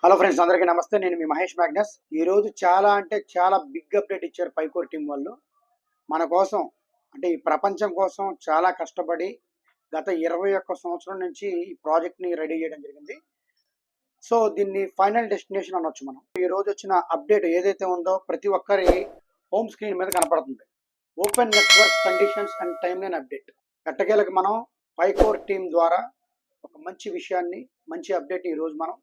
Hello friends, అందరికీ నమస్తే. నేను మీ మహేష్ మ్యాగ్నస్. ఈరోజు చాలా అంటే చాలా బిగ్ అప్డేట్ ఇచ్చారు పైకోర్ టీం వాళ్ళు. మన కోసం అంటే ఈ ప్రపంచం కోసం చాలా కష్టపడి గత 21 సంవత్సరం నుంచి ఈ ప్రాజెక్ట్ని రెడీ చేయడం జరిగింది. సో దీన్ని ఫైనల్ డెస్టినేషన్ అనొచ్చు మనం. ఈ రోజు వచ్చిన అప్డేట్ ఏదైతే ఉందో ప్రతి ఒక్కరి హోమ్ స్క్రీన్ మీద కనపడుతుంది. Open network conditions and time line update. ఎట్టకేలకు మనం పైకోర్ టీం ద్వారా ఒక మంచి విషయాన్ని, మంచి అప్డేట్ ఈరోజు మనం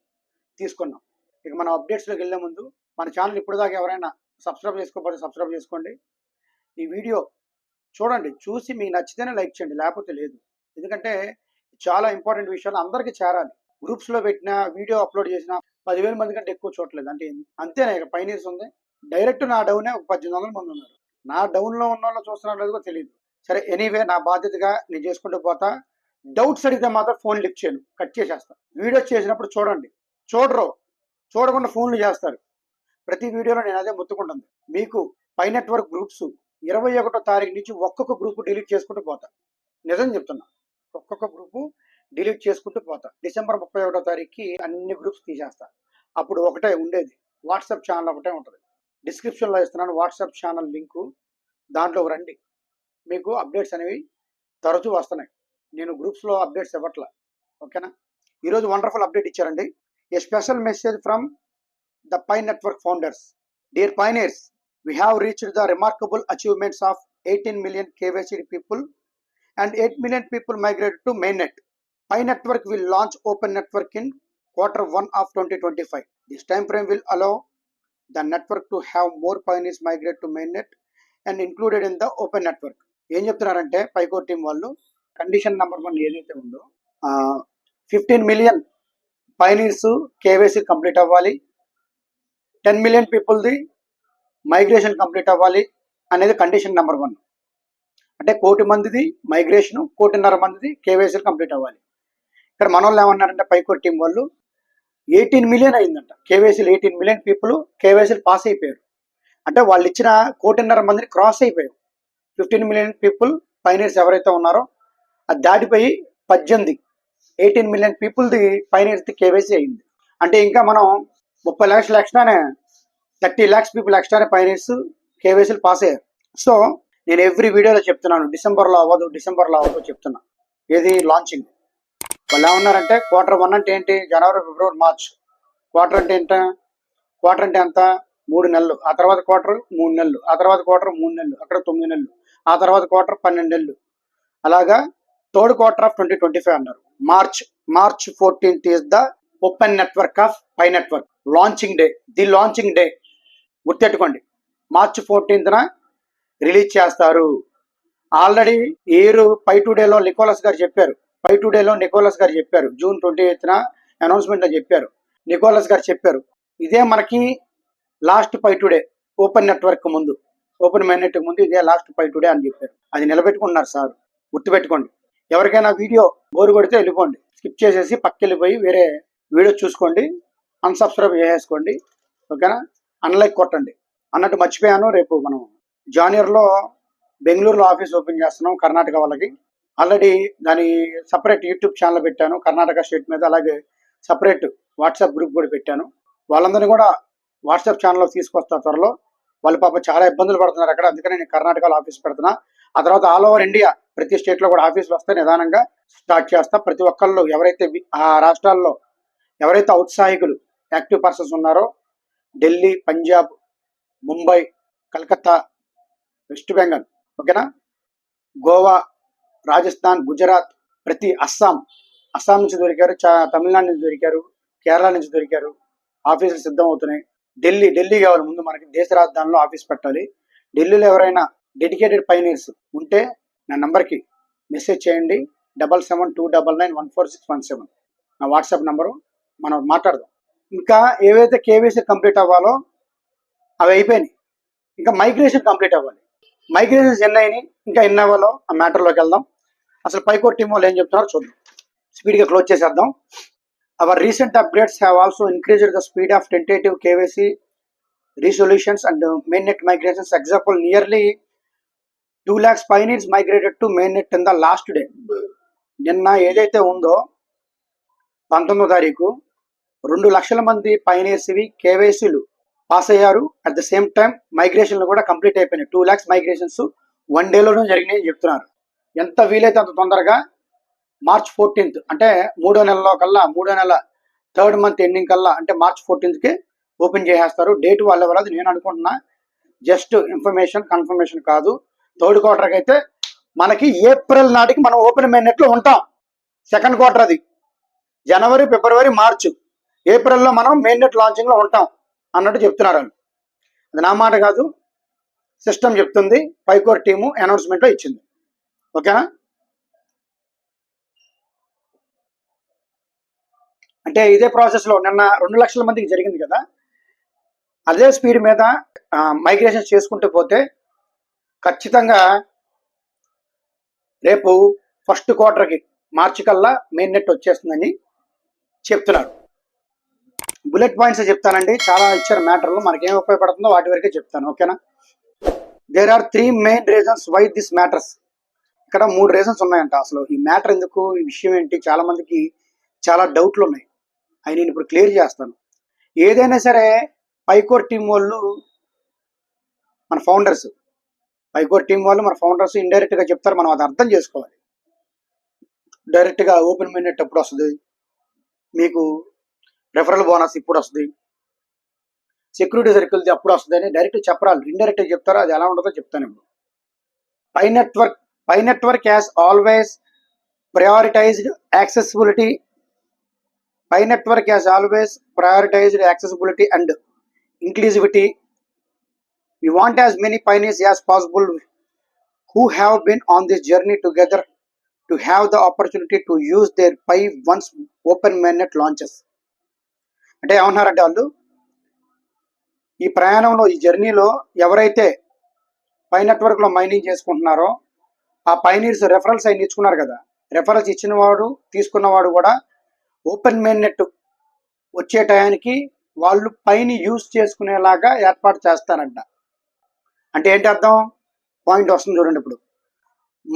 తీసుకున్నాం. ఇక మనం అప్డేట్స్లోకి వెళ్ళే ముందు మన ఛానల్ ఇప్పుడు దాకా ఎవరైనా సబ్స్క్రైబ్ చేసుకోకపోతే సబ్స్క్రైబ్ చేసుకోండి. ఈ వీడియో చూడండి, చూసి మీకు నచ్చితేనే లైక్ చేయండి, లేకపోతే లేదు. ఎందుకంటే చాలా ఇంపార్టెంట్ విషయాలు అందరికీ చేరాలి. గ్రూప్స్లో పెట్టిన వీడియో అప్లోడ్ చేసిన 10,000 మంది కంటే ఎక్కువ చూడలేదు అంటే అంతేనా. ఇక పైనీర్స్ ఉంది డైరెక్ట్ నా డౌనే ఒక 1800 మంది ఉన్నారు. నా డౌన్లో ఉన్న వాళ్ళు చూస్తున్నారు లేదో తెలియదు. సరే, ఎనీవే నా బాధ్యతగా నేను చేసుకుంటూ పోతా. డౌట్స్ అడిగితే మాత్రం ఫోన్ లిఫ్ట్ చేయను, కట్ చేసేస్తా. వీడియో చేసినప్పుడు చూడండి, చూడకుండా ఫోన్లు చేస్తారు. ప్రతి వీడియోలో నేను అదే మొత్తుకుంటుంది. మీకు పై నెట్వర్క్ గ్రూప్స్ 21వ తారీఖు నుంచి ఒక్కొక్క గ్రూప్ డిలీట్ చేసుకుంటూ పోతా. నిజం చెప్తున్నా, ఒక్కొక్క గ్రూపు డిలీట్ చేసుకుంటూ పోతా. డిసెంబర్ 31వ తారీఖుకి అన్ని గ్రూప్స్ తీసేస్తా. అప్పుడు ఒకటే ఉండేది, వాట్సాప్ ఛానల్ ఒకటే ఉంటుంది. డిస్క్రిప్షన్లో ఇస్తున్నాను వాట్సాప్ ఛానల్ లింకు, దాంట్లో రండి. మీకు అప్డేట్స్ అనేవి తరచూ వస్తున్నాయి. నేను గ్రూప్స్లో అప్డేట్స్ ఇవ్వట్లా, ఓకేనా. ఈరోజు వండర్ఫుల్ అప్డేట్ ఇచ్చారండి. A special message from the Pi Network founders. Dear pioneers, we have reached the remarkable achievements of 18 million KYC people and 8 million people migrated to mainnet. Pi Network will launch open network in Q1 of 2025. This time frame will allow the network to have more pioneers migrate to mainnet and included in the open network. ఏం చెప్తున్నారంటే పైకోర్ team వాళ్ళు condition number 1 ఏదైతే ఉందో 15 million pioneers KYC complete అవ్వాలి, 10 million పీపుల్ది migration complete అవ్వాలి అనేది condition number 1. అంటే 1 కోటి మందిది మైగ్రేషను, 1.5 కోటి మందిది కేవైసీలు కంప్లీట్ అవ్వాలి. ఇక్కడ మన వాళ్ళు ఏమన్నారంటే పైకోర్ టీం వాళ్ళు 18 మిలియన్ అయిందంట కేవైసీలు. 18 మిలియన్ పీపుల్ కేవైసీలు పాస్ అయిపోయారు. అంటే వాళ్ళు ఇచ్చిన 1.5 కోటి మందిని క్రాస్ అయిపోయారు. 15 మిలియన్ పీపుల్ పైనీర్స్ ఎవరైతే ఉన్నారో అది దాటిపోయి 18 మిలియన్ పీపుల్ది పైనీర్స్ది కేవైసీ అయింది. అంటే ఇంకా మనం 30 లక్షల ఎక్స్ట్రానే, 30 lakhs పీపుల్ ఎక్స్ట్రానే పైనీర్స్ కేవైసీలు పాస్ అయ్యారు. సో నేను ఎవ్రీ వీడియోలో చెప్తున్నాను, డిసెంబర్లో అవ్వదు చెప్తున్నా. ఏది లాంచింగ్ వాళ్ళు ఏమన్నారంటే Q1 అంటే ఏంటి, జనవరి, ఫిబ్రవరి, మార్చ్. క్వార్టర్ అంటే ఏంట, క్వార్టర్ అంటే ఎంత, 3 నెలలు. ఆ తర్వాత క్వార్టర్ 3 నెలలు, ఆ తర్వాత క్వార్టర్ 3 నెలలు, అక్కడ 9 నెలలు, ఆ తర్వాత క్వార్టర్ 12 నెలలు. అలాగా థర్డ్ క్వార్టర్ ఆఫ్ 2025 అన్నారు. March 14th is the open network of Pi Network launching day. The launching day గుర్తెట్టుకోండి, మార్చ్ 14th రిలీజ్ చేస్తారు. ఆల్రెడీ ఏరు పై టుడేలో నికోలస్ గారు చెప్పారు. జూన్ 28th అనౌన్స్మెంట్లో చెప్పారు. నికోలస్ గారు చెప్పారు, ఇదే మనకి లాస్ట్ పై టుడే ఓపెన్ నెట్వర్క్ ముందు, ఓపెన్ మైనెట్ ముందు ఇదే లాస్ట్ పై టుడే అని చెప్పారు. అది నిలబెట్టుకున్నారు సార్, గుర్తుపెట్టుకోండి. ఎవరికైనా వీడియో బోరు కొడితే వెళ్ళిపోండి, స్కిప్ చేసేసి పక్కకి వెళ్ళిపోయి వేరే వీడియో చూసుకోండి, అన్సబ్స్క్రైబ్ చేసేసుకోండి, ఓకేనా. అన్లైక్ కొట్టండి. అన్నట్టు మర్చిపోయాను, రేపు మనం జానియర్లో బెంగళూరులో ఆఫీస్ ఓపెన్ చేస్తున్నాం కర్ణాటక వాళ్ళకి. ఆల్రెడీ దాని సపరేట్ యూట్యూబ్ ఛానల్ పెట్టాను కర్ణాటక స్టేట్ మీద, అలాగే సపరేట్ వాట్సాప్ గ్రూప్ కూడా పెట్టాను. వాళ్ళందరినీ కూడా వాట్సాప్ ఛానల్లో తీసుకొస్తా త్వరలో. వాళ్ళు పాప చాలా ఇబ్బందులు పడుతున్నారు అక్కడ, అందుకని నేను కర్ణాటకలో ఆఫీస్ పెడుతున్నా. ఆ తర్వాత ఆల్ ఓవర్ ఇండియా ప్రతి స్టేట్లో కూడా ఆఫీసులు వస్తే నిదానంగా స్టార్ట్ చేస్తా. ప్రతి ఒక్కళ్ళు ఎవరైతే ఆ రాష్ట్రాల్లో ఎవరైతే ఔత్సాహికులు యాక్టివ్ పర్సన్స్ ఉన్నారో, ఢిల్లీ, పంజాబ్, ముంబై, కలకత్తా, వెస్ట్ బెంగాల్, ఓకేనా, గోవా, రాజస్థాన్, గుజరాత్, ప్రతి అస్సాం నుంచి దొరికారు, తమిళనాడు నుంచి దొరికారు, కేరళ నుంచి దొరికారు. ఆఫీసులు సిద్ధం అవుతున్నాయి. ఢిల్లీ కావాలి ముందు, మనకి దేశ రాజధానిలో ఆఫీస్ పెట్టాలి. ఢిల్లీలో ఎవరైనా డెడికేటెడ్ పైనీర్స్ ఉంటే నా నంబర్కి మెసేజ్ చేయండి, 7729914617 నా వాట్సాప్ నంబరు. మనం మాట్లాడదాం. ఇంకా ఏవైతే కేవైసీ కంప్లీట్ అవ్వాలో అవి అయిపోయినాయి, ఇంకా మైగ్రేషన్ కంప్లీట్ అవ్వాలి. మైగ్రేషన్స్ ఎన్ని అయినాయి, ఇంకా ఎన్ని అవ్వాలో ఆ మ్యాటర్లోకి వెళ్దాం. అసలు పైకోర్ టీం వాళ్ళు ఏం చెప్తున్నారో చూద్దాం. స్పీడ్గా క్లోజ్ చేసేద్దాం. Our recent updates have also increased the speed of tentative KYC resolutions and mainnet migrations. Example, nearly 2 lakhs pioneers migrated to mainnet in the last day. నిన్న ఏదైతే ఉందో 19వ తారీఖు 2 లక్షల మంది పైనేసివి కేవైసీలు పాస్ అయ్యారు. అట్ ద సేమ్ టైం మైగ్రేషన్లు కూడా complete అయిపోయినాయి. 2 lakhs migrations 1 డేలోనే జరిగినాయి అని చెప్తున్నారు. ఎంత వీలైతే అంత తొందరగా March 14th అంటే మూడో నెల 3rd month ఎండింగ్ కల్లా అంటే March 14th ఓపెన్ చేసేస్తారు. డేట్ వాళ్ళ ఎవరది నేను అనుకుంటున్నా, జస్ట్ ఇన్ఫర్మేషన్ కన్ఫర్మేషన్ కాదు. 3rd quarter అయితే మనకి ఏప్రిల్ నాటికి మనం ఓపెన్ మైనెట్లో ఉంటాం. 2nd quarter అది జనవరి, ఫిబ్రవరి, మార్చ్, ఏప్రిల్లో మనం మెయిన్నెట్ లాంచింగ్లో ఉంటాం అన్నట్టు చెప్తున్నారు. అది నా మాట కాదు, సిస్టమ్ చెప్తుంది. పైకోర్ టీము అనౌన్స్మెంట్లో ఇచ్చింది. ఓకేనా? అంటే ఇదే ప్రాసెస్లో నిన్న 2 లక్షల మందికి జరిగింది కదా, అదే స్పీడ్ మీద మైగ్రేషన్ చేసుకుంటూ పోతే ఖచ్చితంగా రేపు 1st quarterకి మార్చి కల్లా మెయిన్ నెట్ వచ్చేస్తుందని చెప్తున్నారు. బుల్లెట్ పాయింట్స్ చెప్తానండి, చాలా ఇచ్చారు మ్యాటర్లు, మనకేం ఉపయోగపడుతుందో వాటి వరకే చెప్తాను. ఓకేనా? There are 3 main reasons why this matters. ఇక్కడ 3 రీజన్స్ ఉన్నాయంట. అసలు ఈ మ్యాటర్ ఎందుకు, ఈ విషయం ఏంటి, చాలా మందికి చాలా డౌట్లు ఉన్నాయి. అవి నేను ఇప్పుడు క్లియర్ చేస్తాను. ఏదైనా సరే పైకోర్ టీం వాళ్ళు మన ఫౌండర్స్, మన ఫౌండర్స్ ఇండైరెక్ట్గా చెప్తారు, మనం అది అర్థం చేసుకోవాలి. డైరెక్ట్గా ఓపెన్ మినిట్ ఎప్పుడు వస్తుంది, మీకు రెఫరల్ బోనస్ ఇప్పుడు వస్తుంది, సెక్యూరిటీ సర్కిల్ది అప్పుడు వస్తుంది అని డైరెక్ట్ చెప్పరాలు, ఇండైరెక్ట్గా చెప్తారో అది ఎలా ఉంటుందో చెప్తాను ఇప్పుడు. Pi network has always prioritized accessibility. Pi network has always prioritized accessibility and inclusivity. We want as many pioneers as possible who have been on this journey together to have the opportunity to use their Pi once open mainnet launches. అంటే ఏమన్నారంటే వాళ్ళు ఈ ప్రయాణంలో, ఈ జర్నీలో ఎవరైతే పై నెట్వర్క్లో mining చేసుకుంటున్నారో ఆ పైనీర్స్ రెఫరల్స్ అవి ఇచ్చుకున్నారు కదా, రెఫరల్స్ ఇచ్చిన వాడు తీసుకున్నవాడు కూడా ఓపెన్ మెయిన్నెట్ వచ్చే టయానికి వాళ్ళు పైని యూజ్ చేసుకునేలాగా ఏర్పాటు చేస్తారంట. అంటే ఏంటి అర్థం? పాయింట్ వస్తుంది చూడండి ఇప్పుడు.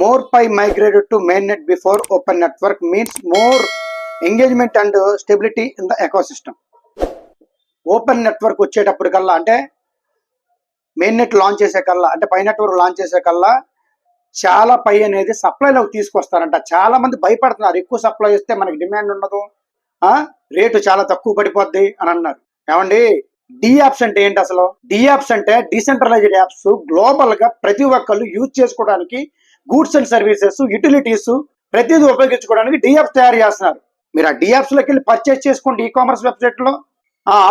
More Pi migrated to main net before open network means more engagement and stability in the ecosystem. Open network వచ్చేటప్పటికల్లా, అంటే మెయిన్ నెట్ లాంచ్ చేసే కల్లా, అంటే పై నెట్వర్క్ లాంచ్ చేసే కల్లా చాలా పై అనేది సప్లైలోకి తీసుకొస్తారంట. చాలా మంది భయపడుతున్నారు, ఎక్కువ సప్లై ఇస్తే మనకి డిమాండ్ ఉండదు, రేటు చాలా తక్కువ పడిపోద్ది అని అన్నారు. ఏమండి, యాప్స్ అంటే ఏంటి అసలు? యాప్స్ అంటే డీసెంట్రలైజ్డ్ యాప్స్, గ్లోబల్ గా ప్రతి ఒక్కళ్ళు యూజ్ చేసుకోవడానికి, గూడ్స్ అండ్ సర్వీసెస్, యూటిలిటీస్ ప్రతిదీ ఉపయోగించుకోవడానికి యాప్స్ తయారు చేస్తున్నారు. మీరు ఆ యాప్స్ లోకి వెళ్ళి పర్చేస్ చేసుకోండి, ఈ కామర్స్ వెబ్సైట్ లో,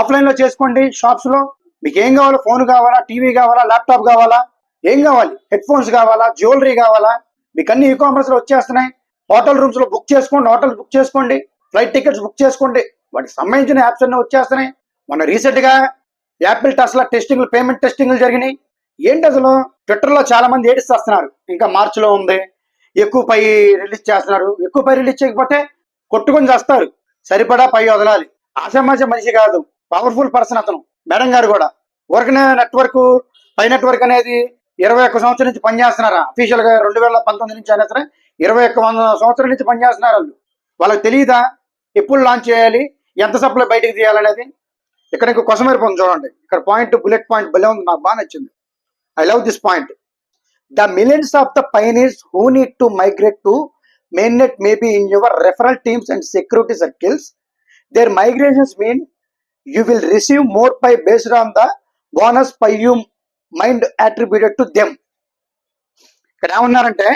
ఆఫ్లైన్ లో చేసుకోండి, షాప్స్ లో. మీకు ఏం కావాలో, ఫోన్ కావాలా, టీవీ కావాలా, ల్యాప్టాప్ కావాలా, ఏం కావాలి, హెడ్ ఫోన్స్ కావాలా, జ్యువెలరీ కావాలా, మీకు అన్ని ఈ కామర్స్ లో వచ్చేస్తున్నాయి. హోటల్ రూమ్స్ లో బుక్ చేసుకోండి, హోటల్ బుక్ చేసుకోండి, ఫ్లైట్ టికెట్స్ బుక్ చేసుకోండి, వాటికి సంబంధించిన యాప్స్ అన్నీ వచ్చేస్తున్నాయి. మొన్న రీసెంట్ గా యాపిల్ టెస్లా టెస్టింగ్లు, పేమెంట్ టెస్టింగ్లు జరిగినాయి. ఏంటి అసలు? ట్విట్టర్ లో చాలా మంది ఏడిస్తున్నారు, ఇంకా మార్చిలో ఉంది, ఎక్కువ పై రిలీజ్ చేస్తున్నారు, ఎక్కువ పై రిలీజ్ చేయకపోతే కొట్టుకొని చేస్తారు, సరిపడా పై వదలాలి. ఆసమాజ మనిషి కాదు, పవర్ఫుల్ పర్సన్ అతను. మేడం గారు కూడా ఊరికనే నెట్వర్క్, పై నెట్వర్క్ అనేది 21 సంవత్సరం నుంచి పనిచేస్తున్నారా? అఫీషియల్ గా 2019 నుంచి అయినా సరే 21 సంవత్సరం నుంచి పనిచేస్తున్నారు వాళ్ళు. వాళ్ళకి తెలియదా ఎప్పుడు లాంచ్ చేయాలి, ఎంత సప్లై బయటకు తీయాలనేది? ఇక్కడ ఇంకో కొసమేరిపోతుంది చూడండి. ఇక్కడ పాయింట్, బుల్లెట్ పాయింట్ భలే ఉంది, నాకు బాగా నచ్చింది. I love this point. The millions of the pioneers who need to migrate to mainnet may be in your referral teams and security circles. Their migrations mean you will receive more pay based on the bonus pay you mind attributed to them. ఇక్కడ ఏమన్నారంటే,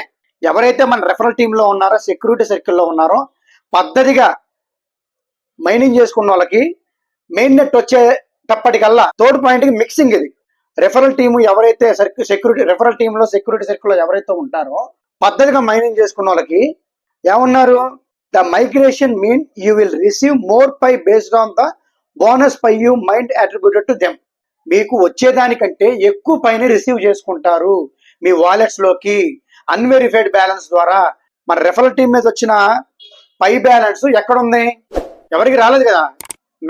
ఎవరైతే మన referral టీంలో ఉన్నారో, security సర్కిల్లో ఉన్నారో, పద్ధతిగా mining చేసుకున్న వాళ్ళకి మెయిన్ నెట్ వచ్చేటప్పటికల్లా, థర్డ్ పాయింట్కి మిక్సింగ్ ఇది. రెఫరల్ టీము ఎవరైతే సెక్యూరిటీ రెఫరల్ టీంలో, సెక్యూరిటీ సర్కిల్లో ఎవరైతే ఉంటారో పద్ధతిగా మైనింగ్ చేసుకున్న వాళ్ళకి ఏమన్నారు? The migration mean you will receive more Pi based on the bonus Pi you mined attributed to them. మీకు వచ్చేదానికంటే ఎక్కువ పైన రిసీవ్ చేసుకుంటారు మీ వాలెట్స్ లోకి అన్వెరిఫైడ్ బ్యాలెన్స్ ద్వారా. మన రెఫరల్ టీం మీద వచ్చిన పై బ్యాలెన్స్ ఎక్కడుంది? ఎవరికి రాలేదు కదా,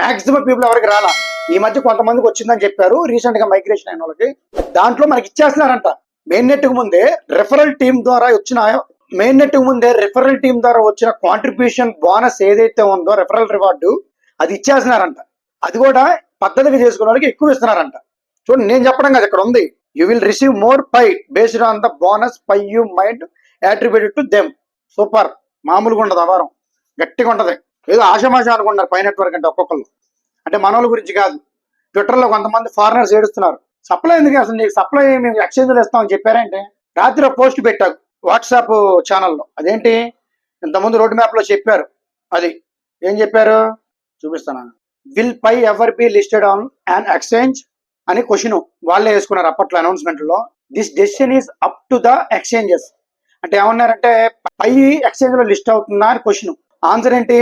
మాక్సిమం పీపుల్ ఎవరికి రాలా. ఈ మధ్య కొంతమందికి వచ్చిందని చెప్పారు, రీసెంట్ గా మైగ్రేషన్ అయిన వాళ్ళకి. దాంట్లో మనకి ఇచ్చేస్తున్నారంట. మెయిన్ నెట్ కు ముందే రెఫరల్ టీం ద్వారా వచ్చిన కాంట్రిబ్యూషన్ బోనస్ ఏదైతే ఉందో, రెఫరల్ రివార్డు, అది ఇచ్చేస్తున్నారంట. అది కూడా పద్ధతిగా చేసుకున్న వాళ్ళకి ఎక్కువ ఇస్తున్నారంట. చూడండి, నేను చెప్పడం కదా, ఇక్కడ ఉంది. You will receive more Pi based on the bonus Pi you mined attributed to them. Super, మామూలుగా ఉండదు, అవారం గట్టిగా ఉంటది. ఏదో ఆషమాష అనుకుంటున్నారు పై నెట్వర్క్ అంటే ఒక్కొక్కరు. అంటే మనోళ్ళ గురించి కాదు. ట్విట్టర్లో కొంతమంది ఫారినర్స్ ఏడుస్తున్నారు, సప్లై ఎందుకు అసలు, నీకు సప్లై మేము ఎక్స్చేంజ్లో ఇస్తామని చెప్పారంటే. రాత్రి పోస్ట్ పెట్టారు వాట్సాప్ ఛానల్లో. అదేంటి, ఇంతకుముందు రోడ్ మ్యాప్ లో చెప్పారు. అది ఏం చెప్పారు చూపిస్తాను. Will Pi ever be listed on an exchange అని క్వశ్చన్ వాళ్ళే వేసుకున్నారు అప్పట్లో అనౌన్స్మెంట్ లో. This decision is up to the exchanges. అంటే ఏమన్నారంటే పై ఎక్స్చేంజ్ లో లిస్ట్ అవుతుందా అని క్వశ్చన్. ఆన్సర్ ఏంటి,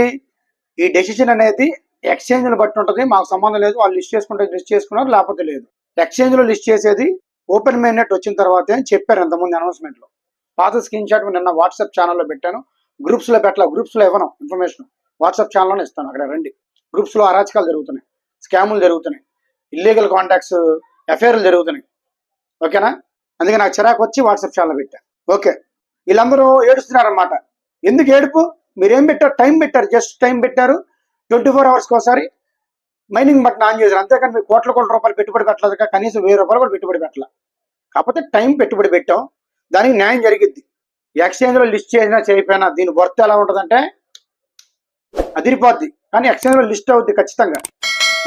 ఈ డెసిషన్ అనేది ఎక్స్చేంజ్ ని బట్టి ఉంటుంది, మాకు సంబంధం లేదు, వాళ్ళు లిస్ట్ చేసుకుంటే లిస్ట్ చేసుకున్నారు, లేకపోతే లేదు. ఎక్స్చేంజ్ లో లిస్ట్ చేసేది ఓపెన్ మైనెట్ వచ్చిన తర్వాతే అని చెప్పారు ఇంతకుముందు అనౌన్స్మెంట్ లో. పాత స్క్రీన్ షాట్ నిన్న వాట్సాప్ ఛానల్లో పెట్టాను. గ్రూప్స్ లో పెట్టాలి, గ్రూప్స్ లో ఇవ్వను ఇన్ఫర్మేషన్, వాట్సాప్ ఛానల్లోనే ఇస్తాను. అక్కడ రండి. గ్రూప్స్ లో అరాచకాలు జరుగుతున్నాయి, స్కాములు జరుగుతున్నాయి, ఇల్లీగల్ కాంటాక్ట్స్, ఎఫ్ఐఆర్లు జరుగుతున్నాయి. ఓకేనా, అందుకే నాకు చిరాకు వచ్చి వాట్సాప్ ఛానల్ పెట్టా. ఓకే, వీళ్ళందరూ ఏడుస్తున్నారనమాట. ఎందుకు ఏడుపు, మీరేం పెట్టారు, టైం పెట్టారు, జస్ట్ టైం పెట్టారు. 24 hours ఒకసారి మైనింగ్ బటన్ ఆన్ చేశారు, అంతేకాని మీరు కోట్ల రూపాయలు పెట్టుబడి పెట్టలేదు, కనీసం 1000 రూపాయలు కూడా పెట్టుబడి పెట్టాల. కాకపోతే టైం పెట్టుబడి పెట్టాం, దానికి న్యాయం జరిగిద్ది. ఎక్స్చేంజ్ లో లిస్ట్ చేసినా చేయకపోయినా దీని వర్త్ ఎలా ఉంటుందంటే అదిరిపోద్ది. కానీ ఎక్స్చేంజ్ లో లిస్ట్ అవుద్ది ఖచ్చితంగా,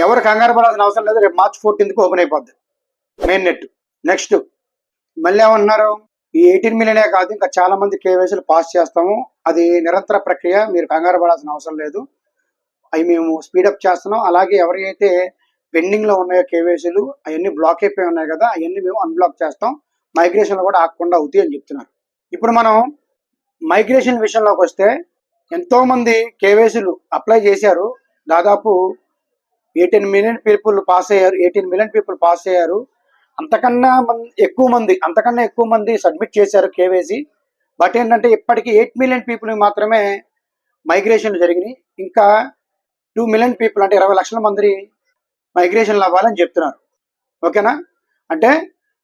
ఎవరు కంగారు పడాల్సిన అవసరం లేదు. రేపు March 14th ఓపెన్ అయిపోద్ది మెయిన్ నెట్. నెక్స్ట్ మళ్ళీ ఏమన్నారు, ఈ 18 million కాదు, ఇంకా చాలా మంది కేవైసీలు పాస్ చేస్తాము, అది నిరంతర ప్రక్రియ, మీరు కంగారు పడాల్సిన అవసరం లేదు, అవి మేము స్పీడప్ చేస్తున్నాం. అలాగే ఎవరైతే పెండింగ్ లో ఉన్నాయో కేవైసీలు అవన్నీ బ్లాక్ అయిపోయి ఉన్నాయి కదా, అవన్నీ మేము అన్బ్లాక్ చేస్తాం, మైగ్రేషన్లు కూడా ఆగకుండా అవుతాయి అని చెప్తున్నారు. ఇప్పుడు మనం మైగ్రేషన్ విషయంలోకి వస్తే ఎంతో మంది కేవైసీలు అప్లై చేశారు, దాదాపు 18 million పీపుల్ పాస్ అయ్యారు. 18 million పీపుల్ పాస్ అయ్యారు. అంతకన్నా ఎక్కువ మంది సబ్మిట్ చేశారు కేవైసీ. బట్ ఏంటంటే ఇప్పటికీ 8 million పీపుల్ మాత్రమే మైగ్రేషన్లు జరిగినాయి. ఇంకా 2 million పీపుల్ అంటే 20 లక్షల మంది మైగ్రేషన్లు అవ్వాలని చెప్తున్నారు. ఓకేనా, అంటే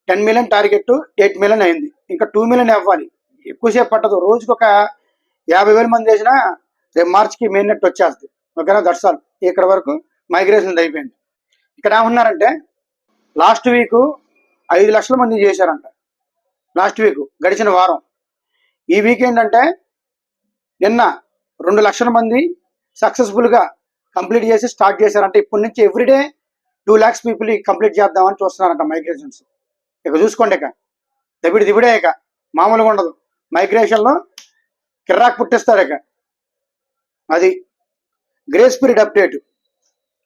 10 million టార్గెట్ 8 million అయింది, ఇంకా 2 million అవ్వాలి. ఎక్కువసేపు పట్టదు, రోజుకి ఒక 50,000 మంది చేసినా రేపు మార్చికి మెయిన్ నెట్ వచ్చేస్తుంది. ఓకేనా, దట్స్ ఆల్. ఇక్కడ వరకు మైగ్రేషన్ అయిపోయింది. ఇక్కడ ఏమన్నారంటే లాస్ట్ వీక్ 5 లక్షల మంది చేశారంట, లాస్ట్ వీక్ గడిచిన వారం. ఈ వీక్ ఏంటంటే నిన్న 2 లక్షల మంది సక్సెస్ఫుల్గా కంప్లీట్ చేసి స్టార్ట్ చేశారంటే ఇప్పటి నుంచి ఎవ్రీడే 2 lakhs పీపుల్ కంప్లీట్ చేద్దామని చూస్తున్నారంట మైగ్రేషన్స్. ఇక చూసుకోండి, ఇక దిబిడే, ఇక మామూలుగా ఉండదు మైగ్రేషన్లో, కిర్రాక్ పుట్టిస్తారు. ఇక అది గ్రేస్ పీరియడ్ అప్డేట్,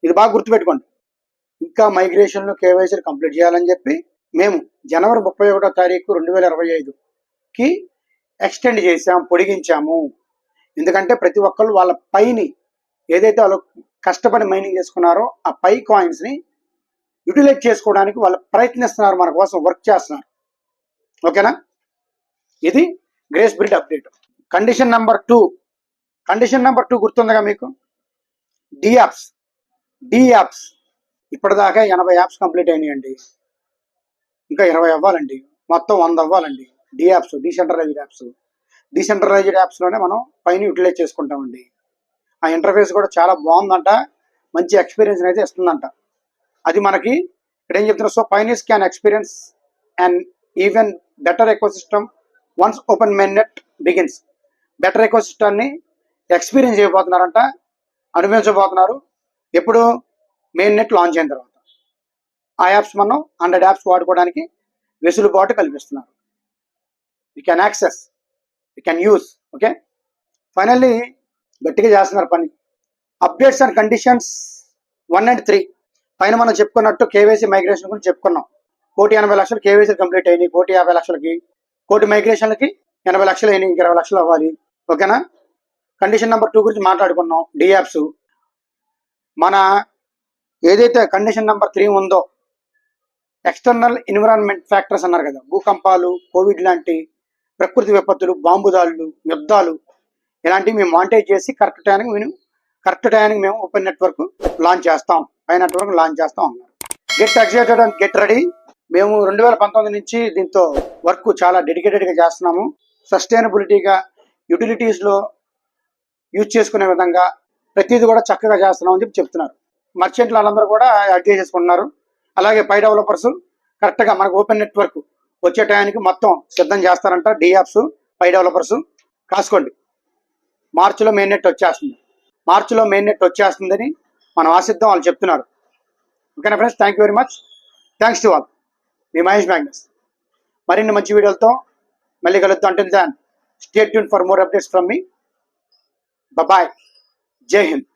ఇది బాగా గుర్తుపెట్టుకోండి. ఇంకా మైగ్రేషన్లో కేవైసీలు కంప్లీట్ చేయాలని చెప్పి మేము January 31, 2025కి ఎక్స్టెండ్ చేసాం, పొడిగించాము. ఎందుకంటే ప్రతి ఒక్కళ్ళు వాళ్ళ పైని ఏదైతే వాళ్ళు కష్టపడి మైనింగ్ చేసుకున్నారో ఆ పై కాయిన్స్ని యూటిలైజ్ చేసుకోవడానికి వాళ్ళు ప్రయత్నిస్తున్నారు, మన కోసం వర్క్ చేస్తున్నారు. ఓకేనా, ఇది grace period update. Condition number 2 గుర్తుందిగా మీకు, డి యాప్స్. ఇప్పటిదాకా 80 యాప్స్ కంప్లీట్ అయినాయండి, ఇంకా 20 అవ్వాలండి, మొత్తం 100 అవ్వాలండి. డి యాప్స్, డీసెంట్రలైజ్డ్ యాప్స్లోనే మనం పైన యూటిలైజ్ చేసుకుంటామండి. ఆ ఇంటర్ఫేస్ కూడా చాలా బాగుందంట, మంచి ఎక్స్పీరియన్స్ అయితే ఇస్తుందంట. అది మనకి ఇక్కడ ఏం చెప్తున్నారు, so Pioneers can experience and even better ecosystem once open main net begins. Better ఎకోసిస్టమ్ని ఎక్స్పీరియన్స్ చేయబోతున్నారంట, అనుభవించబోతున్నారు. ఎప్పుడు మెయిన్ నెట్ లాంచ్ అయిన తర్వాత ఆ యాప్స్ మనం 100 యాప్స్ వాడుకోవడానికి వెసులుబాటు కల్పిస్తున్నారు. You can access, you can use. Okay, finally గట్టిగా చేస్తున్నారు పని. అప్డేట్స్ అండ్ కండిషన్స్ 1 and 3 పైన మనం చెప్పుకున్నట్టు కేవైసీ మైగ్రేషన్ గురించి చెప్పుకున్నాం. 1,80,00,000 కేవైసీ కంప్లీట్ అయినాయి, 1,50,00,000కి, 1 మైగ్రేషన్లకి 80 లక్షలు అయినాయి, ఇంక 20 లక్షలు అవ్వాలి. ఓకేనా, కండిషన్ నెంబర్ 2 గురించి మాట్లాడుకున్నాం, డి యాప్స్. మన ఏదైతే కండిషన్ నెంబర్ 3 ఉందో, ఎక్స్టర్నల్ ఎన్విరాన్మెంట్ ఫ్యాక్టర్స్ అన్నారు కదా, భూకంపాలు, కోవిడ్ లాంటి ప్రకృతి విపత్తులు, బాంబు దాడులు, యుద్ధాలు, ఇలాంటివి మేము మానిటర్ చేసి కరెక్ట్ టైంకి మేము ఓపెన్ నెట్వర్క్ లాంచ్ చేస్తాం, పై నెట్వర్క్ లాంచ్ చేస్తాం అన్నారు. Get excited and get ready. మేము 2019 నుంచి దీంతో వర్క్ చాలా డెడికేటెడ్గా చేస్తున్నాము. సస్టైనబిలిటీగా యూటిలిటీస్లో యూజ్ చేసుకునే విధంగా ప్రతిదీ కూడా చక్కగా చేస్తున్నాం అని చెప్పి చెప్తున్నారు. మర్చెంట్లు వాళ్ళందరూ కూడా యాడ్ చేసేసుకుంటున్నారు. అలాగే పై డెవలపర్స్ కరెక్ట్గా మనకు ఓపెన్ నెట్వర్క్ వచ్చే టయానికి మొత్తం సిద్ధం చేస్తారంట. డియాప్స్ పై డెవలపర్స్ కాసుకోండి. మార్చిలో మెయిన్ నెట్ వచ్చేస్తుంది. మార్చిలో మెయిన్ నెట్ వచ్చేస్తుందని మనం ఆశిద్దాం, వాళ్ళు చెప్తున్నారు. ఓకేనా friends, thank you very much. Thanks to all. మీ మహేష్ మ్యాగ్నస్. మరిన్ని మంచి వీడియోలతో మళ్ళీ కలుద్దాం. Until then stay tuned for more updates from me. Bye. జై హింద్.